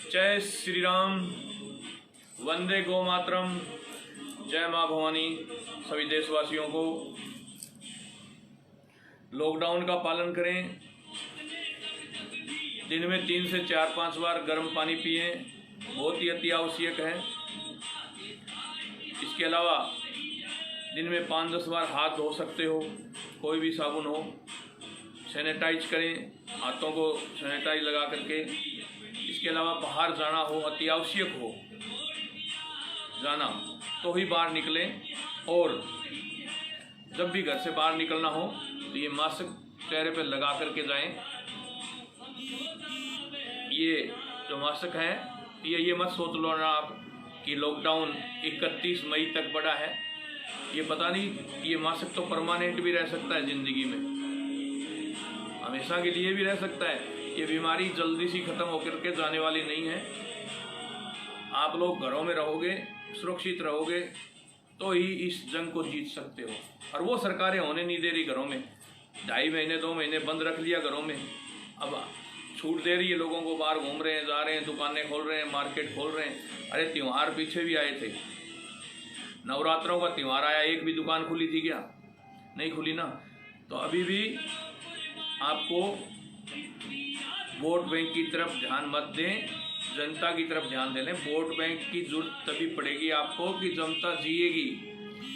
जय श्री राम, वंदे गौ मातरम, जय माँ भवानी। सभी देशवासियों को लॉकडाउन का पालन करें। दिन में 3 से 4-5 बार गर्म पानी पिएं, बहुत ही अति आवश्यक है। इसके अलावा दिन में 5-10 बार हाथ धो सकते हो, कोई भी साबुन हो। सैनिटाइज करें, हाथों को सैनिटाइज लगा करके। इसके अलावा बाहर जाना हो, अति आवश्यक हो जाना, तो ही बाहर निकलें। और जब भी घर से बाहर निकलना हो तो ये मास्क चेहरे पर लगा करके जाएं। ये जो मास्क है, ये मत सोच लो ना आप कि लॉकडाउन 31 मई तक बढ़ा है। ये पता नहीं, ये मास्क तो परमानेंट भी रह सकता है, ज़िंदगी में हमेशा के लिए भी रह सकता है। ये बीमारी जल्दी सी ख़त्म होकर के जाने वाली नहीं है। आप लोग घरों में रहोगे, सुरक्षित रहोगे तो ही इस जंग को जीत सकते हो। और वो सरकारें होने नहीं दे रही घरों में। 2.5 महीने 2 महीने बंद रख लिया घरों में, अब छूट दे रही है लोगों को। बाहर घूम रहे हैं, जा रहे हैं, दुकानें खोल रहे हैं, मार्केट खोल रहे हैं। अरे त्यौहार पीछे भी आए थे, नवरात्रों का त्यौहार आया, एक भी दुकान खुली थी क्या? नहीं खुली ना। तो अभी भी आपको वोट बैंक की तरफ ध्यान मत दें, जनता की तरफ ध्यान दे लें। वोट बैंक की जरूरत तभी पड़ेगी आपको कि जनता जिएगी।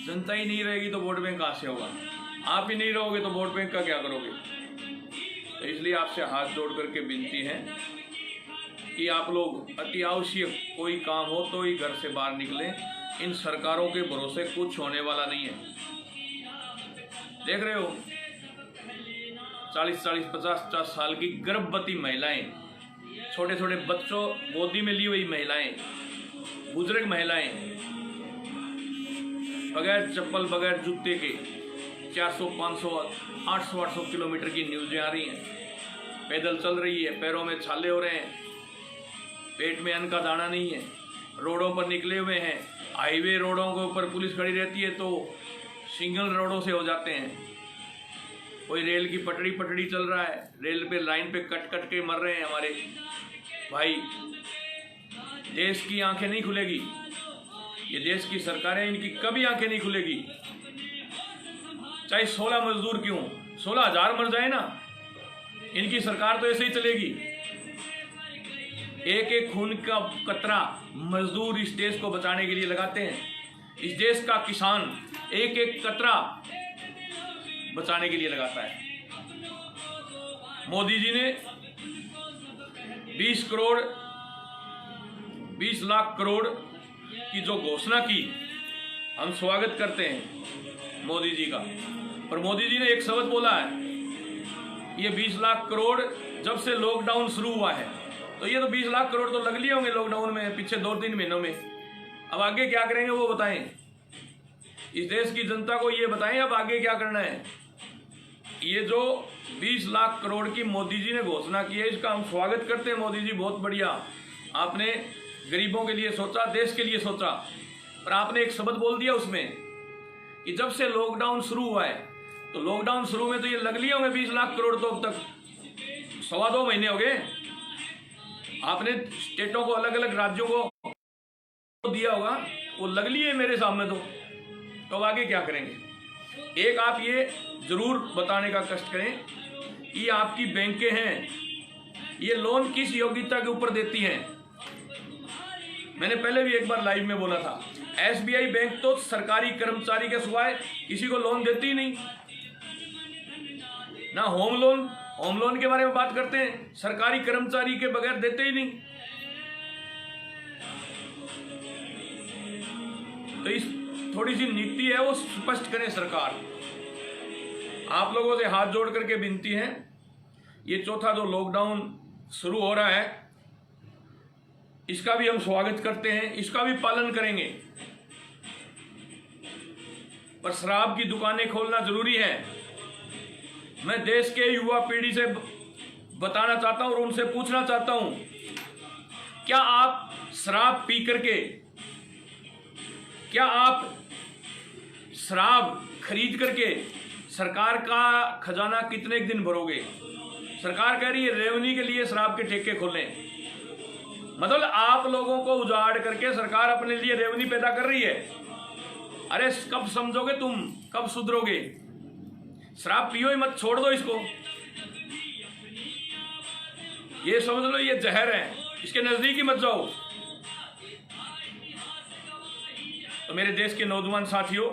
जनता ही नहीं रहेगी तो वोट बैंक कहाँ से होगा? आप ही नहीं रहोगे तो वोट बैंक का क्या करोगे? तो इसलिए आपसे हाथ जोड़ करके विनती है कि आप लोग अति आवश्यक कोई काम हो तो ही घर से बाहर निकलें। इन सरकारों के भरोसे कुछ होने वाला नहीं है। देख रहे हो, 40-40, 50-50 साल की गर्भवती महिलाएं, छोटे छोटे बच्चों गोदी में ली हुई महिलाएं, बुजुर्ग महिलाएं, बगैर चप्पल बगैर जूते के 400, 500, 800 किलोमीटर की न्यूज़ें आ रही हैं। पैदल चल रही है, पैरों में छाले हो रहे हैं, पेट में अन्न का दाना नहीं है, रोडों पर निकले हुए हैं। हाईवे रोडों के ऊपर पुलिस खड़ी रहती है तो सिंगल रोडों से हो जाते हैं। कोई रेल की पटड़ी चल रहा है, रेल पे लाइन पे कट के मर रहे हैं हमारे भाई। देश की आंखें नहीं खुलेगी, ये देश की सरकारें, इनकी कभी आंखें नहीं खुलेगी। चाहे 16 मजदूर क्यों, 16,000 मर जाए ना, इनकी सरकार तो ऐसे ही चलेगी। एक एक खून का कतरा मजदूर इस देश को बचाने के लिए लगाते हैं। इस देश का किसान एक एक कतरा बचाने के लिए लगाता है। मोदी जी ने 20 लाख करोड़ की जो घोषणा की, हम स्वागत करते हैं मोदी जी का। पर मोदी जी ने एक शब्द बोला है, ये 20 लाख करोड़ जब से लॉकडाउन शुरू हुआ है, तो ये तो 20 लाख करोड़ तो लग लिए होंगे लॉकडाउन में पिछले 2-3 महीनों में। अब आगे क्या करेंगे वो बताएं, इस देश की जनता को ये बताएं अब आगे क्या करना है। ये जो 20 लाख करोड़ की मोदी जी ने घोषणा की है, इसका हम स्वागत करते हैं। मोदी जी बहुत बढ़िया, आपने गरीबों के लिए सोचा, देश के लिए सोचा। पर आपने एक शब्द बोल दिया उसमें कि जब से लॉकडाउन शुरू हुआ है, तो लॉकडाउन शुरू में तो ये लग लिए होंगे 20 लाख करोड़, तो अब तक 2.25 महीने हो गए। आपने स्टेटों को, अलग अलग राज्यों को दिया होगा, वो लग लिए मेरे सामने। तो अब आगे क्या करेंगे? एक आप ये जरूर बताने का कष्ट करें कि आपकी बैंकें हैं, ये लोन किस योग्यता के ऊपर देती हैं। मैंने पहले भी एक बार लाइव में बोला था, SBI बैंक तो सरकारी कर्मचारी के सिवाय किसी को लोन देती ही नहीं ना। होम लोन के बारे में बात करते हैं, सरकारी कर्मचारी के बगैर देते ही नहीं। तो इस थोड़ी सी नीति है वो स्पष्ट करें सरकार। आप लोगों से हाथ जोड़ करके विनती है, ये चौथा जो लॉकडाउन शुरू हो रहा है, इसका भी हम स्वागत करते हैं, इसका भी पालन करेंगे। पर शराब की दुकानें खोलना जरूरी है। मैं देश के युवा पीढ़ी से बताना चाहता हूं और उनसे पूछना चाहता हूं, क्या आप शराब पी करके, क्या आप शराब खरीद करके सरकार का खजाना कितने दिन भरोगे? सरकार कह रही है रेवन्यू के लिए शराब के ठेके खोलें। मतलब आप लोगों को उजाड़ करके सरकार अपने लिए रेवन्यू पैदा कर रही है। अरे कब समझोगे तुम, कब सुधरोगे? शराब पियो ही मत, छोड़ दो इसको। ये समझ लो ये जहर है, इसके नजदीक ही मत जाओ। तो मेरे देश के नौजवान साथियों,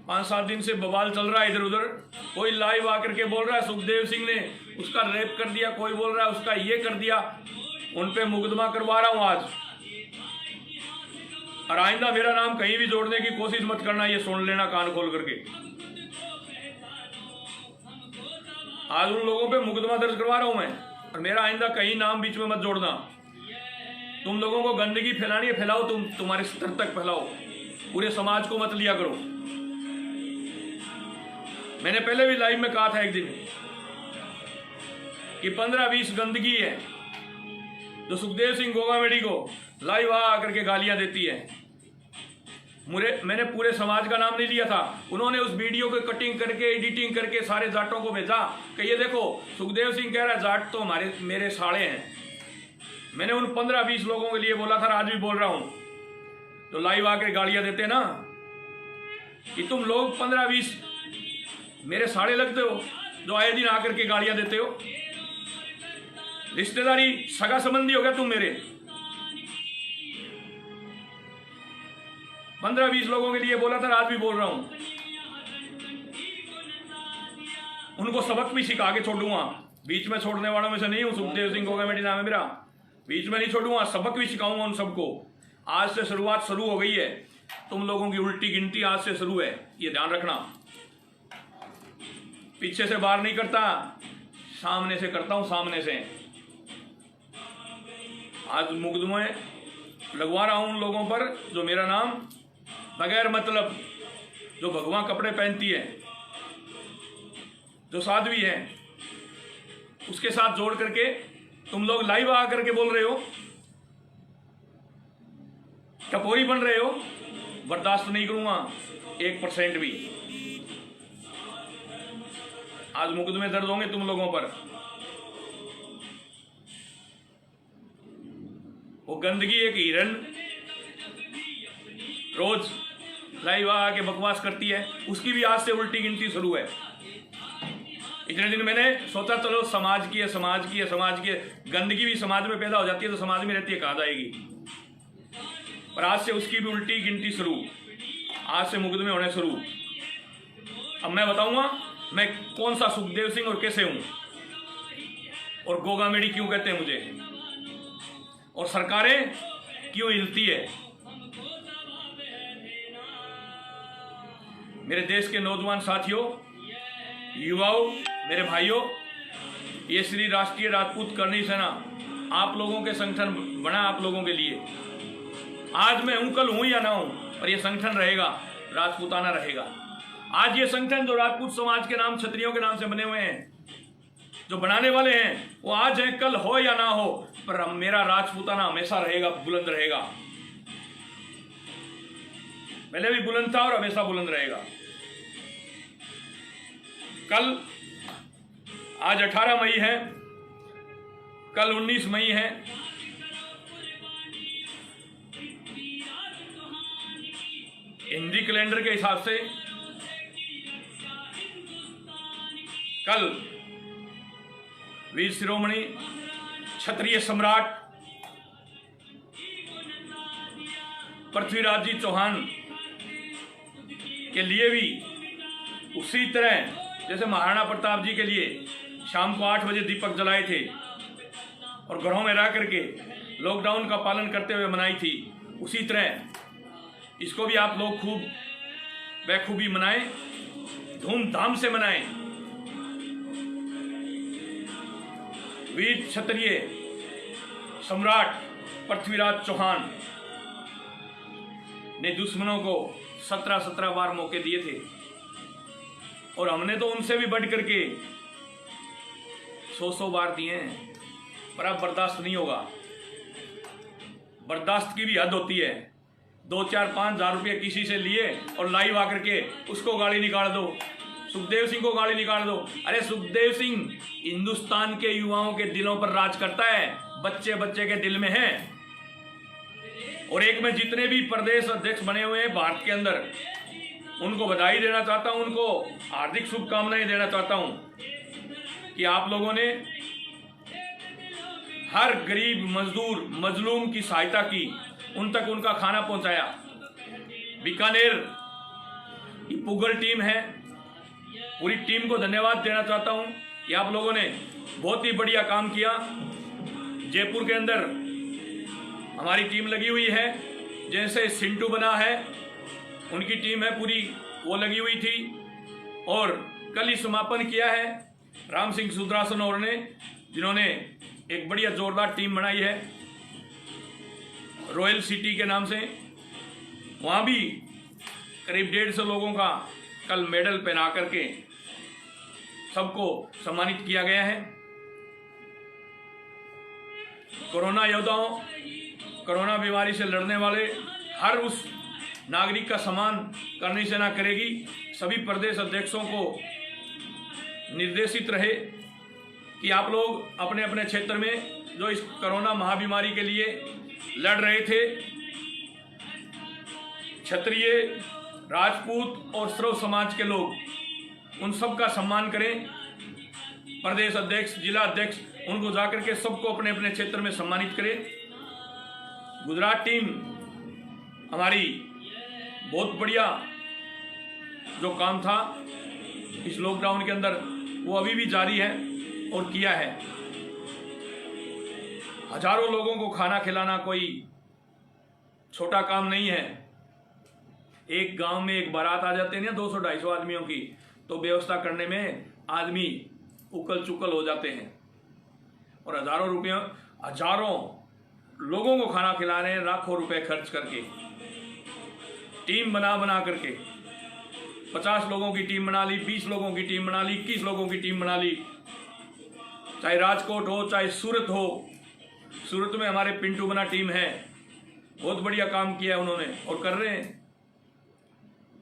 5-7 दिन से बवाल चल रहा है इधर उधर। कोई लाइव आकर के बोल रहा है सुखदेव सिंह ने उसका रेप कर दिया, कोई बोल रहा है उसका ये कर दिया। उन पे मुकदमा करवा रहा हूं आज। और आइंदा मेरा नाम कहीं भी जोड़ने की कोशिश मत करना, ये सुन लेना कान खोल करके। आज उन लोगों पे मुकदमा दर्ज करवा रहा हूं मैं, और मेरा आइंदा कहीं नाम बीच में मत जोड़ना। तुम लोगों को गंदगी फैलानी है, फैलाओ, तुम्हारे स्तर तक फैलाओ, पूरे समाज को मत लिया करो। मैंने पहले भी लाइव में कहा था एक दिन कि 15-20 गंदगी है जो सुखदेव सिंह गोगामेडी को लाइव आकर के गालियां देती है। मैंने पूरे समाज का नाम नहीं लिया था। उन्होंने उस वीडियो को कटिंग करके एडिटिंग करके सारे जाटों को भेजा कि ये देखो सुखदेव सिंह कह रहा है जाट तो मेरे साले हैं। मैंने उन 15-20 लोगों के लिए बोला था, आज भी बोल रहा हूं, तो लाइव आकर गालियां देते ना कि तुम लोग 15-20 मेरे साले लगते हो जो आए दिन आकर के गालियां देते हो। रिश्तेदारी सगा संबंधी हो गया तुम मेरे। 15-20 लोगों के लिए बोला था, आज भी बोल रहा हूं। उनको सबक भी सिखा के छोड़ूंगा, बीच में छोड़ने वालों में से नहीं हूं। सुखदेव सिंह गोगामेडी नाम है मेरा, बीच में नहीं छोड़ूंगा, सबक भी सिखाऊंगा उन सबको। आज से शुरुआत शुरू हो गई है, तुम लोगों की उल्टी गिनती आज से शुरू है, ये ध्यान रखना। पीछे से बाहर नहीं करता, सामने से करता हूं, सामने से। आज मुकदमे लगवा रहा हूं उन लोगों पर जो मेरा नाम बगैर मतलब, जो भगवान कपड़े पहनती है, जो साध्वी है, उसके साथ जोड़ करके तुम लोग लाइव आ करके बोल रहे हो, टपोरी बन रहे हो। बर्दाश्त नहीं करूंगा 1% भी। आज मुकदमे दर्ज होंगे तुम लोगों पर। वो गंदगी एक हिरन रोज लाइव आके बकवास करती है, उसकी भी आज से उल्टी गिनती शुरू है। इतने दिन मैंने सोचा चलो समाज की है, समाज की है, समाज की है। गंदगी भी समाज में पैदा हो जाती है तो समाज में रहती है, कहा जाएगी। पर आज से उसकी भी उल्टी गिनती शुरू, आज से मुकदमे होने शुरू। अब मैं बताऊंगा मैं कौन सा सुखदेव सिंह और कैसे हूं, और गोगामेडी क्यों कहते हैं मुझे, और सरकारें क्यों हिलती है। मेरे देश के नौजवान साथियों, युवाओं, मेरे भाइयों, ये श्री राष्ट्रीय राजपूत करनी सेना आप लोगों के संगठन बना, आप लोगों के लिए। आज मैं हूं, कल हूं या ना हूं, पर यह संगठन रहेगा, राजपूताना रहेगा। आज ये संगठन जो राजपूत समाज के नाम, क्षत्रियों के नाम से बने हुए हैं, जो बनाने वाले हैं, वो आज है, कल हो या ना हो, पर मेरा राजपूताना हमेशा रहेगा, बुलंद रहेगा। पहले भी बुलंद था और हमेशा बुलंद रहेगा। कल, आज 18 मई है, कल 19 मई है। हिंदी कैलेंडर के हिसाब से कल वीर शिरोमणि क्षत्रिय सम्राट पृथ्वीराज जी चौहान के लिए भी उसी तरह जैसे महाराणा प्रताप जी के लिए शाम को 8 बजे दीपक जलाए थे और घरों में रह करके लॉकडाउन का पालन करते हुए मनाई थी, उसी तरह इसको भी आप लोग खूब बेखूबी मनाएं, धूमधाम से मनाएं। वीर क्षत्रिय सम्राट पृथ्वीराज चौहान ने दुश्मनों को 17 बार मौके दिए थे, और हमने तो उनसे भी बढ़ करके 100 बार दिए हैं, पर अब बर्दाश्त नहीं होगा। बर्दाश्त की भी हद होती है। 2, 4, 5 हज़ार रुपये किसी से लिए और लाइव आकर के उसको गाली निकाल दो, सुखदेव सिंह को गाली निकाल दो। अरे सुखदेव सिंह हिंदुस्तान के युवाओं के दिलों पर राज करता है, बच्चे बच्चे के दिल में है। और एक में जितने भी प्रदेश अध्यक्ष बने हुए हैं भारत के अंदर, उनको बधाई देना चाहता हूं, उनको हार्दिक शुभकामनाएं देना चाहता हूं कि आप लोगों ने हर गरीब मजदूर मजलूम की सहायता की, उन तक उनका खाना पहुंचाया। बीकानेर की पुगल टीम है, पूरी टीम को धन्यवाद देना चाहता हूं कि आप लोगों ने बहुत ही बढ़िया काम किया। जयपुर के अंदर हमारी टीम लगी हुई है, जैसे सिंटू बना है उनकी टीम है पूरी, वो लगी हुई थी। और कल ही समापन किया है राम सिंह सुदरासन और ने, जिन्होंने एक बढ़िया जोरदार टीम बनाई है रॉयल सिटी के नाम से। वहाँ भी करीब 150 लोगों का कल मेडल पहना करके सबको सम्मानित किया गया है। कोरोना योद्धाओं, कोरोना बीमारी से लड़ने वाले हर उस नागरिक का सम्मान करनी सेना करेगी। सभी प्रदेश अध्यक्षों को निर्देशित रहे कि आप लोग अपने अपने क्षेत्र में जो इस कोरोना महाबीमारी के लिए लड़ रहे थे, क्षत्रिय, राजपूत और सर्व समाज के लोग, उन सब का सम्मान करें। प्रदेश अध्यक्ष, जिला अध्यक्ष, उनको जाकर के सबको अपने अपने क्षेत्र में सम्मानित करें। गुजरात टीम हमारी बहुत बढ़िया जो काम था इस लॉकडाउन के अंदर, वो अभी भी जारी है और किया है। हजारों लोगों को खाना खिलाना कोई छोटा काम नहीं है। एक गांव में एक बारात आ जाते हैं ना 200-250 आदमियों की, तो व्यवस्था करने में आदमी उकल चुकल हो जाते हैं। और हजारों लोगों को खाना खिला रहे हैं, लाखों रुपए खर्च करके, टीम बना करके। 50 लोगों की टीम बना ली, 20 लोगों की टीम बना ली, 21 लोगों की टीम बना ली। चाहे राजकोट हो, चाहे सूरत हो, सूरत में हमारे पिंटू बना टीम है, बहुत बढ़िया काम किया उन्होंने और कर रहे हैं।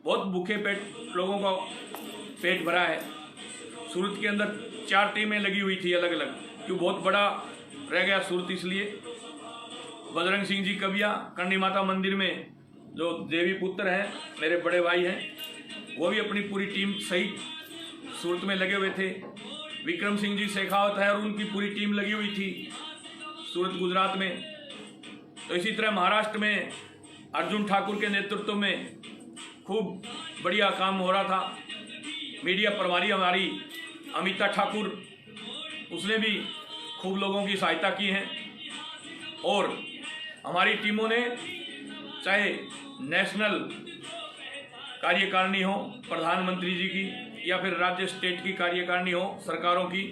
बहुत भूखे पेट लोगों का पेट भरा है। सूरत के अंदर 4 टीमें लगी हुई थी अलग अलग, क्यों बहुत बड़ा रह गया सूरत, इसलिए। बजरंग सिंह जी कबिया करणी माता मंदिर में जो देवी पुत्र हैं, मेरे बड़े भाई हैं, वो भी अपनी पूरी टीम सहित सूरत में लगे हुए थे। विक्रम सिंह जी शेखावत है और उनकी पूरी टीम लगी हुई थी सूरत गुजरात में। तो इसी तरह महाराष्ट्र में अर्जुन ठाकुर के नेतृत्व में खूब बढ़िया काम हो रहा था। मीडिया प्रभारी हमारी अमिता ठाकुर, उसने भी खूब लोगों की सहायता की है। और हमारी टीमों ने चाहे नेशनल कार्यकारिणी हो प्रधानमंत्री जी की, या फिर राज्य स्टेट की कार्यकारिणी हो सरकारों की,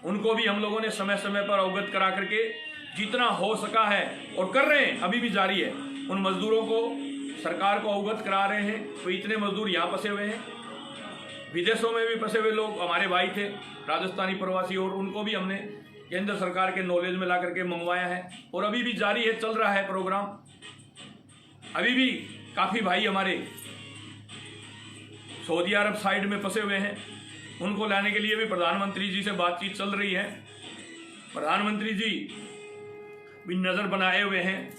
उनको भी हम लोगों ने समय समय पर अवगत करा करके जितना हो सका है और कर रहे हैं, अभी भी जारी है। उन मजदूरों को सरकार को अवगत करा रहे हैं। तो इतने मजदूर यहाँ फंसे हुए हैं, विदेशों में भी फंसे हुए लोग हमारे भाई थे राजस्थानी प्रवासी, और उनको भी हमने केंद्र सरकार के नॉलेज में ला करके मंगवाया है और अभी भी जारी है, चल रहा है प्रोग्राम। अभी भी काफ़ी भाई हमारे सऊदी अरब साइड में फंसे हुए हैं, उनको लाने के लिए भी प्रधानमंत्री जी से बातचीत चल रही है। प्रधानमंत्री जी भी नज़र बनाए हुए हैं,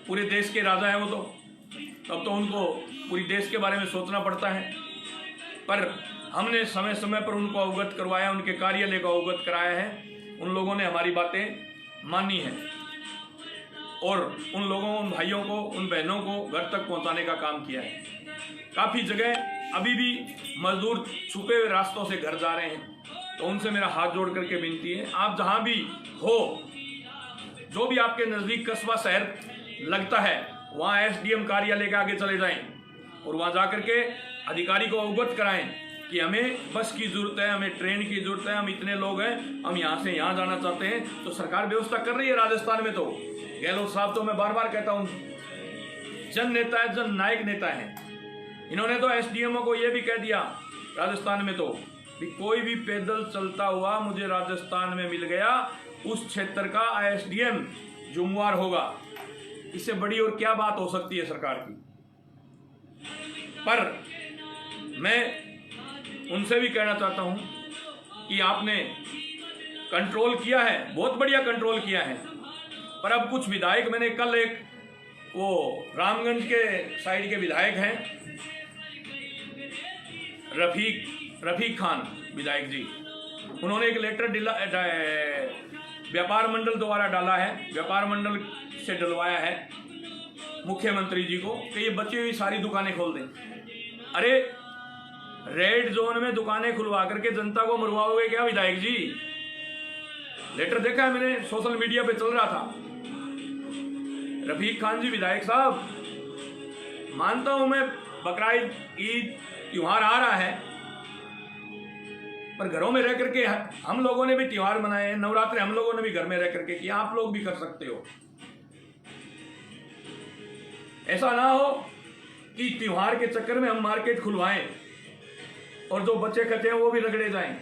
पूरे देश के राजा हैं वो, तो तब तो उनको पूरी देश के बारे में सोचना पड़ता है। पर हमने समय समय पर उनको अवगत करवाया, उनके कार्यालय को अवगत कराया है। उन लोगों ने हमारी बातें मानी हैं और उन लोगों, उन भाइयों को, उन बहनों को घर तक पहुंचाने का काम किया है। काफ़ी जगह अभी भी मजदूर छुपे हुए रास्तों से घर जा रहे हैं, तो उनसे मेरा हाथ जोड़ करके विनती है, आप जहां भी हो, जो भी आपके नज़दीक कस्बा शहर लगता है, वहाँ एसडीएम कार्यालय के आगे चले जाएं और वहाँ जा करके अधिकारी को अवगत कराएं कि हमें बस की ज़रूरत है, हमें ट्रेन की ज़रूरत है, हम इतने लोग हैं, हम यहाँ से यहाँ जाना चाहते हैं। तो सरकार व्यवस्था कर रही है राजस्थान में। तो गहलोत साहब, तो मैं बार बार कहता हूँ, जन नेता है, जन नायक नेता है। इन्होंने तो एसडीएमओ को ये भी कह दिया राजस्थान में, तो भी कोई भी पैदल चलता हुआ मुझे राजस्थान में मिल गया, उस क्षेत्र का एसडीएम जुम्मेवार होगा। इससे बड़ी और क्या बात हो सकती है सरकार की। पर मैं उनसे भी कहना चाहता हूं कि आपने कंट्रोल किया है, बहुत बढ़िया कंट्रोल किया है। पर अब कुछ विधायक, मैंने कल एक वो रामगंज के साइड के विधायक हैं रफीक खान विधायक जी, उन्होंने एक लेटर व्यापार मंडल द्वारा डाला है, व्यापार मंडल से डलवाया है मुख्यमंत्री जी को कि ये बची हुई सारी दुकानें खोल दें। अरे रेड जोन में दुकानें खुलवा करके जनता को मरवाओगे क्या विधायक जी? लेटर देखा है मैंने, सोशल मीडिया पे चल रहा था। रफीक खान जी विधायक साहब, मानता हूं मैं बकरीद ईद त्योहार आ रहा है, पर घरों में रह करके हम लोगों ने भी त्योहार मनाए, नवरात्रि हम लोगों ने भी घर में रह करके किया, आप लोग भी कर सकते हो। ऐसा ना हो कि त्योहार के चक्कर में हम मार्केट खुलवाएं और जो बच्चे खचे हैं वो भी रगड़े जाएं।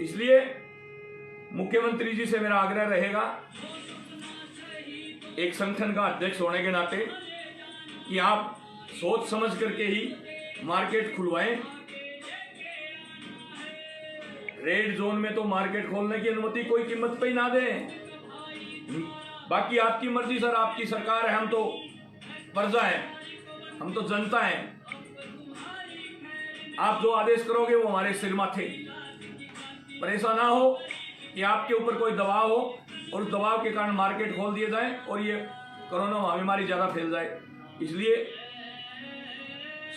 इसलिए मुख्यमंत्री जी से मेरा आग्रह रहेगा, एक संगठन का अध्यक्ष होने के नाते, कि आप सोच समझ करके ही मार्केट खुलवाएं। रेड जोन में तो मार्केट खोलने की अनुमति कोई कीमत पे ही ना दें। बाकी आपकी मर्जी सर, आपकी सरकार है, हम तो प्रजा है, हम तो जनता है। आप जो आदेश करोगे वो हमारे सिर माथे। पर ऐसा ना हो कि आपके ऊपर कोई दबाव हो और उस दबाव के कारण मार्केट खोल दिए जाए और ये कोरोना महामारी ज्यादा फैल जाए। इसलिए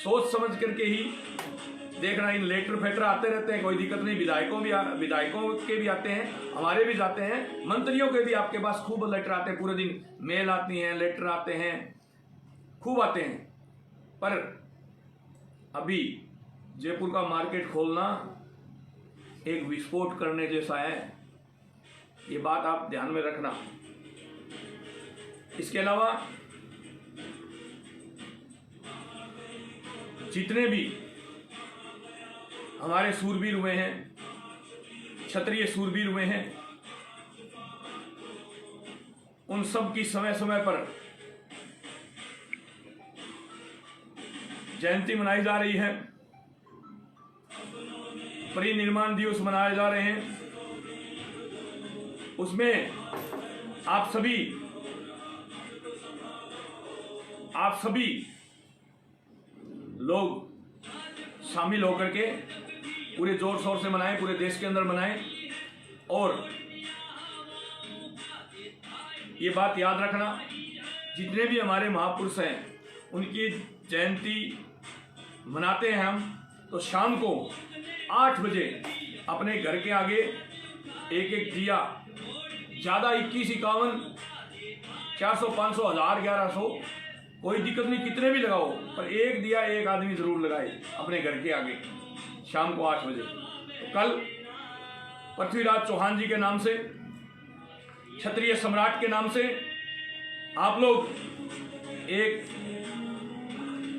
सोच समझ करके ही देखना। इन लेटर फेटर आते रहते हैं, कोई दिक्कत नहीं, विधायकों के भी आते हैं, हमारे भी जाते हैं, मंत्रियों के भी आपके पास खूब लेटर आते हैं, पूरे दिन मेल आती हैं, लेटर आते हैं, खूब आते हैं। पर अभी जयपुर का मार्केट खोलना एक विस्फोट करने जैसा है, ये बात आप ध्यान में रखना। इसके अलावा जितने भी हमारे सूरवीर हुए हैं, क्षत्रिय सूरवीर हुए हैं, उन सब की समय समय पर जयंती मनाई जा रही है, परिनिर्वाण दिवस मनाए जा रहे हैं। उसमें आप सभी लोग शामिल होकर के पूरे जोर शोर से मनाएं, पूरे देश के अंदर मनाएं। और ये बात याद रखना, जितने भी हमारे महापुरुष हैं उनकी जयंती मनाते हैं हम, तो शाम को 8 बजे अपने घर के आगे एक एक दिया, ज़्यादा 21, 51, 400, 500, 1000, 1100, कोई दिक्कत नहीं, कितने भी लगाओ, पर एक दिया एक आदमी जरूर लगाए अपने घर के आगे शाम को 8 बजे। तो कल पृथ्वीराज चौहान जी के नाम से, क्षत्रिय सम्राट के नाम से आप लोग एक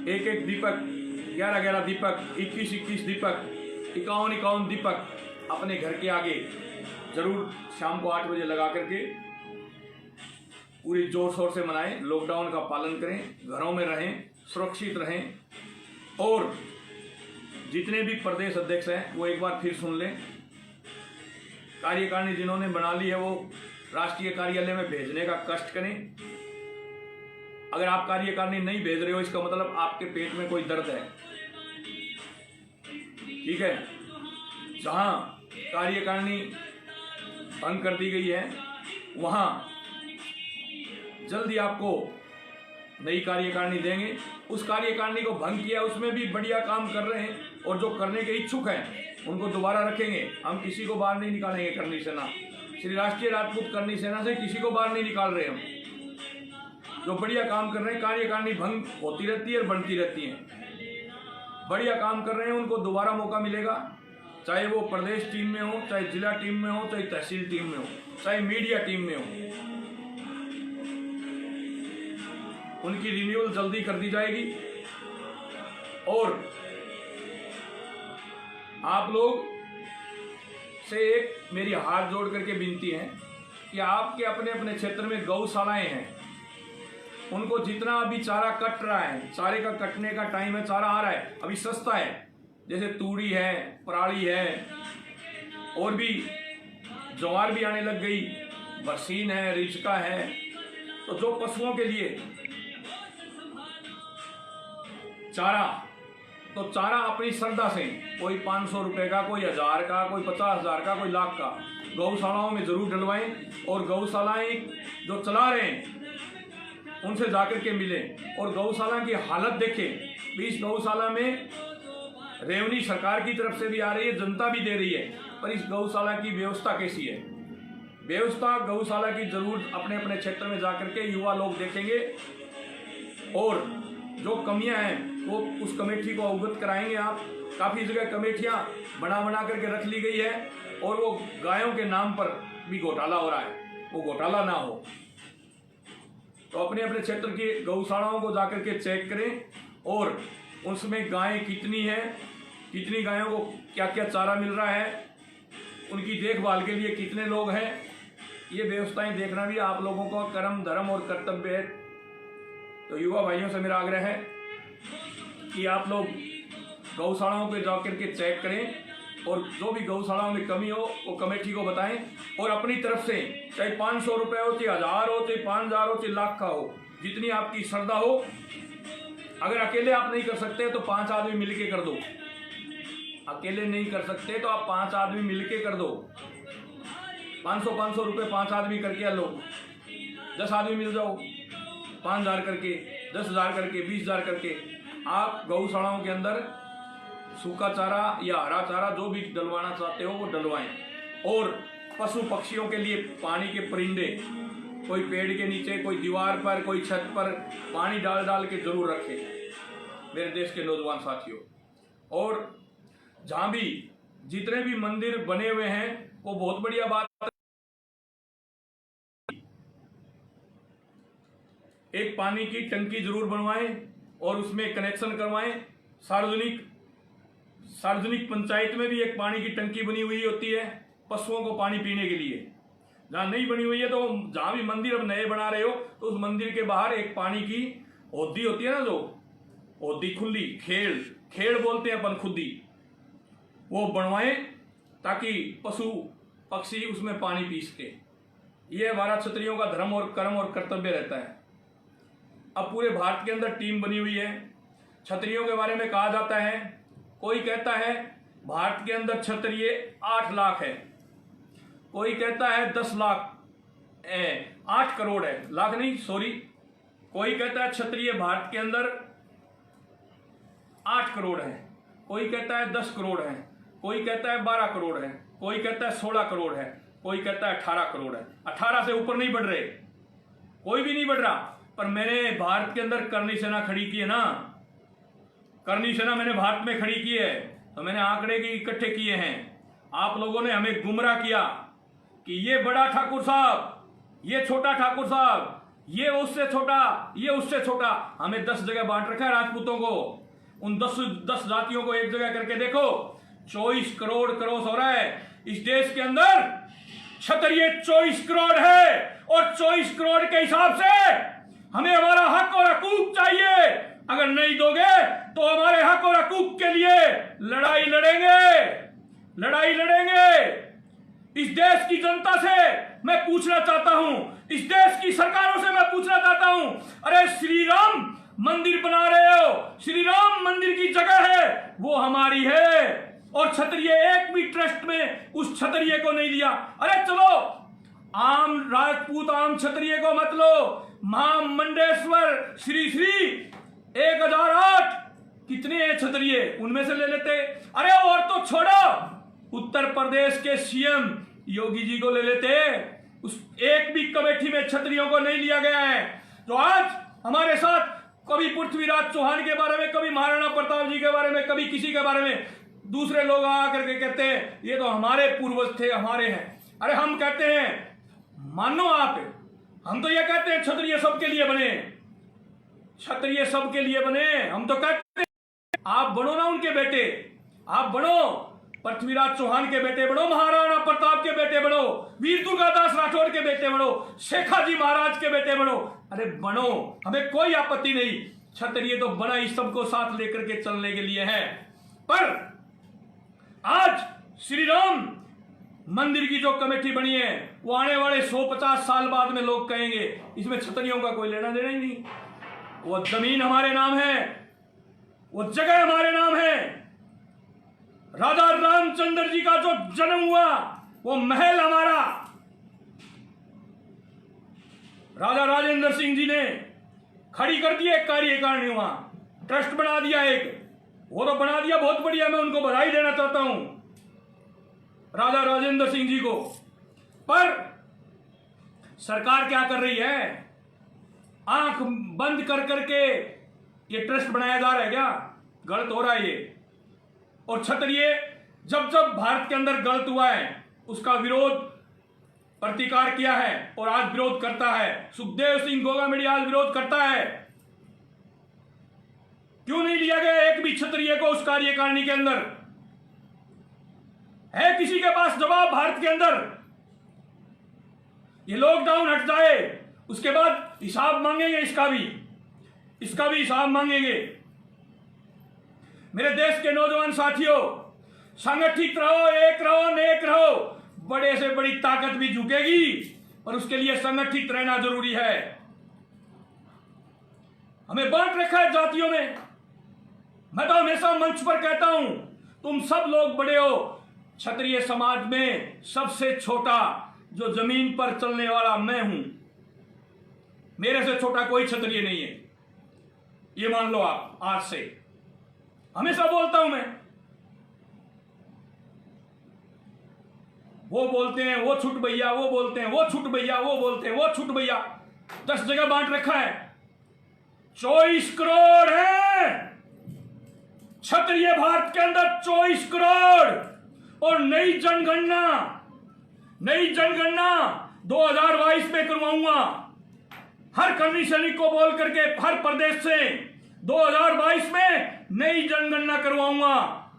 एक दीपक, 11 दीपक, 21 दीपक, 51 दीपक अपने घर के आगे जरूर शाम को 8 बजे लगा करके पूरी जोर शोर से मनाएं। लॉकडाउन का पालन करें, घरों में रहें, सुरक्षित रहें। और जितने भी प्रदेश अध्यक्ष हैं वो एक बार फिर सुन लें, कार्यकारिणी जिन्होंने बना ली है वो राष्ट्रीय कार्यालय में भेजने का कष्ट करें। अगर आप कार्यकारिणी नहीं भेज रहे हो, इसका मतलब आपके पेट में कोई दर्द है, ठीक है। जहां कार्यकारिणी भंग कर दी गई है वहां जल्दी आपको नई कार्यकारिणी देंगे। उस कार्यकारिणी को भंग किया, उसमें भी बढ़िया काम कर रहे हैं और जो करने के इच्छुक हैं उनको दोबारा रखेंगे। हम किसी को बाहर नहीं निकालेंगे करनी सेना, श्री राष्ट्रीय राजपूत करनी सेना से किसी को बाहर नहीं निकाल रहे हम। जो बढ़िया काम कर रहे हैं, कार्यकारिणी भंग होती रहती है और बनती रहती है, बढ़िया काम कर रहे हैं, उनको दोबारा मौका मिलेगा। चाहे वो प्रदेश टीम में हो, चाहे जिला टीम में हो, चाहे तहसील टीम में हो, चाहे मीडिया टीम में हो, उनकी रिन्यूअल जल्दी कर दी जाएगी। और आप लोग से एक मेरी हाथ जोड़ करके विनती है कि आपके अपने अपने क्षेत्र में गौशालाएं हैं, उनको जितना अभी चारा कट रहा है, चारे का कटने का टाइम है, चारा आ रहा है, अभी सस्ता है, जैसे तूड़ी है, पराली है और भी ज्वार भी आने लग गई, बरसीन है, रिचका है। तो जो पशुओं के लिए चारा, तो चारा अपनी श्रद्धा से, कोई 500 रुपये का, कोई 1000 का, कोई 50,000 का, कोई लाख का, गौशालाओं में जरूर डलवाएं। और गौशालाएं जो चला रहे हैं उनसे जाकर के मिलें और गौशाला की हालत देखें। इस गौशाला में रेवन्यू सरकार की तरफ से भी आ रही है, जनता भी दे रही है, पर इस गौशाला की व्यवस्था कैसी है? व्यवस्था गौशाला की जरूर अपने अपने क्षेत्र में जाकर के युवा लोग देखेंगे और जो कमियां हैं वो उस कमेटी को अवगत कराएंगे। आप काफ़ी जगह कमेटियां बना करके रख ली गई है और वो गायों के नाम पर भी घोटाला हो रहा है, वो घोटाला ना हो। तो अपने अपने क्षेत्र की गौशालाओं को जाकर के चेक करें और उसमें गायें कितनी हैं, कितनी गायों को क्या क्या चारा मिल रहा है, उनकी देखभाल के लिए कितने लोग हैं, ये व्यवस्थाएं देखना भी आप लोगों का कर्म, धर्म और कर्तव्य है। तो युवा भाइयों से मेरा आग्रह है कि आप लोग गौशालाओं पे जाकर के चेक करें और जो भी गौशालाओं में कमी हो वो कमेटी को बताएं और अपनी तरफ से चाहे 500 रुपये हो, चाहे 1000 हो, चाहे 5000 हो, चाहे लाख का हो, जितनी आपकी श्रद्धा हो। अगर अकेले आप नहीं कर सकते तो 5 आदमी मिलके कर दो। अकेले नहीं कर सकते तो आप 5 आदमी मिलके कर दो। 500 रुपये 5 आदमी करके लो, 10 आदमी मिल जाओ, 5000 करके, 10,000 करके, 20,000 करके आप गौशालाओं के अंदर सूखा चारा या हरा चारा जो भी डलवाना चाहते हो वो डलवाएं। और पशु पक्षियों के लिए पानी के परिंदे, कोई पेड़ के नीचे, कोई दीवार पर, कोई छत पर पानी डाल डाल के जरूर रखें मेरे देश के नौजवान साथियों। और जहाँ भी जितने भी मंदिर बने हुए हैं वो बहुत बढ़िया बात है, एक पानी की टंकी जरूर बनवाएं और उसमें कनेक्शन करवाएं। सार्वजनिक पंचायत में भी एक पानी की टंकी बनी हुई होती है पशुओं को पानी पीने के लिए। जहाँ नहीं बनी हुई है तो जहाँ भी मंदिर अब नए बना रहे हो तो उस मंदिर के बाहर एक पानी की होदी होती है ना, जो होदी खुली, खेड़ बोलते हैं अपन खुदी, वो बनवाएं ताकि पशु पक्षी उसमें पानी पी सके। ये हमारा क्षत्रियों का धर्म और कर्म और कर्तव्य रहता है। अब पूरे भारत के अंदर टीम बनी हुई है। क्षत्रियों के बारे में कहा जाता है, कोई कहता है भारत के अंदर क्षत्रिय 8 लाख है, कोई कहता है 10 लाख, 8 करोड़ है, लाख नहीं सॉरी, कोई कहता है क्षत्रिय भारत के अंदर 8 करोड़ है, कोई कहता है 10 करोड़ है, कोई कहता है 12 करोड़ है, कोई कहता है 16 करोड़ है, कोई कहता है 18 करोड़ है। 18 से ऊपर नहीं बढ़ रहे, कोई भी नहीं बढ़ रहा। पर मैंने भारत के अंदर करनी सेना खड़ी की है ना, करनी सेना मैंने भारत में खड़ी की है, तो मैंने आंकड़े इकट्ठे किए हैं। आप लोगों ने हमें गुमराह किया कि ये बड़ा ठाकुर साहब, ये छोटा ठाकुर साहब, ये उससे छोटा, ये उससे छोटा। हमें 10 जगह बांट रखा है राजपूतों को। उन 10 जातियों को एक जगह करके देखो, 24 करोड़ क्रॉस हो रहा है। इस देश के अंदर क्षत्रिय 24 करोड़ है और 24 करोड़ के हिसाब से हमें हमारा हक और हकूक चाहिए। अगर नहीं दोगे तो हमारे हक और हकूक के लिए लड़ाई लड़ेंगे। इस देश की जनता से मैं पूछना चाहता हूं, इस देश की सरकारों से मैं पूछना चाहता हूं, अरे श्री राम मंदिर बना रहे हो, श्री राम मंदिर की जगह है वो हमारी है और क्षत्रिय एक भी ट्रस्ट में उस क्षत्रिय को नहीं दिया। अरे चलो आम राजपूत आम क्षत्रिय को मत लो, महामंडेश्वर श्री 1008 कितने हैं क्षत्रिय, उनमें से ले लेते। अरे और तो छोड़ो, उत्तर प्रदेश के सीएम योगी जी को ले लेते, उस एक भी कमेटी में क्षत्रियों को नहीं लिया गया है। तो आज हमारे साथ कभी पृथ्वीराज चौहान के बारे में, कभी महाराणा प्रताप जी के बारे में, कभी किसी के बारे में दूसरे लोग आकर के कहते हैं ये तो हमारे पूर्वज थे, हमारे हैं। अरे हम कहते हैं मानो आप, हम तो ये कहते हैं क्षत्रिय सबके लिए बने, क्षत्रिय सबके लिए बने। हम तो कहते हैं आप बनो ना उनके बेटे, आप बनो पृथ्वीराज चौहान के बेटे बनो, महाराणा प्रताप के बेटे बनो, वीर दुर्गादास राठौर के बेटे बनो, शेखाजी महाराज के बेटे बनो। अरे बनो, हमें कोई आपत्ति नहीं। क्षत्रिय तो बना ही सबको साथ लेकर के चलने के लिए है। पर आज श्री राम मंदिर की जो कमेटी बनी है वो आने वाले 150 साल बाद में लोग कहेंगे इसमें छतरियों का कोई लेना देना ही नहीं। वो जमीन हमारे नाम है, वो जगह हमारे नाम है। राजा रामचंद्र जी का जो जन्म हुआ वो महल हमारा। राजा राजेंद्र सिंह जी ने खड़ी कर दी एक कार्यकारिणी, वहां ट्रस्ट बना दिया एक, वो तो बना दिया बहुत बढ़िया, मैं उनको बधाई देना चाहता हूं राजा राजेंद्र सिंह जी को। पर सरकार क्या कर रही है, आंख बंद कर करके ये ट्रस्ट बनाया जा रहा है क्या? गलत हो रहा है ये। और क्षत्रिय जब जब भारत के अंदर गलत हुआ है उसका विरोध प्रतिकार किया है और आज विरोध करता है। सुखदेव सिंह गोगामेडी आज विरोध करता है। क्यों नहीं लिया गया एक भी क्षत्रिय को उस कार्यकारिणी के अंदर? है किसी के पास जवाब भारत के अंदर? ये लॉकडाउन हट जाए उसके बाद हिसाब मांगेंगे, इसका भी हिसाब मांगेंगे। मेरे देश के नौजवान साथियों, संगठित रहो, एक रहो, नेक रहो। बड़े से बड़ी ताकत भी झुकेगी और उसके लिए संगठित रहना जरूरी है। हमें बांट रखा है जातियों में। मैं तो हमेशा मंच पर कहता हूं, तुम सब लोग बड़े हो। क्षत्रिय समाज में सबसे छोटा जो जमीन पर चलने वाला मैं हूं। मेरे से छोटा कोई क्षत्रिय नहीं है, ये मान लो आप आज से। हमेशा बोलता हूं मैं। वो बोलते हैं वो छुट भैया, वो बोलते हैं वो छुट भैया, वो बोलते हैं वो छुट भैया। 10 जगह बांट रखा है। 24 करोड़ है क्षत्रिय भारत के अंदर, 24 करोड़। और नई जनगणना 2022 में करवाऊंगा। हर कर्मी सैनिक को बोल करके हर प्रदेश से 2022 में नई जनगणना करवाऊंगा।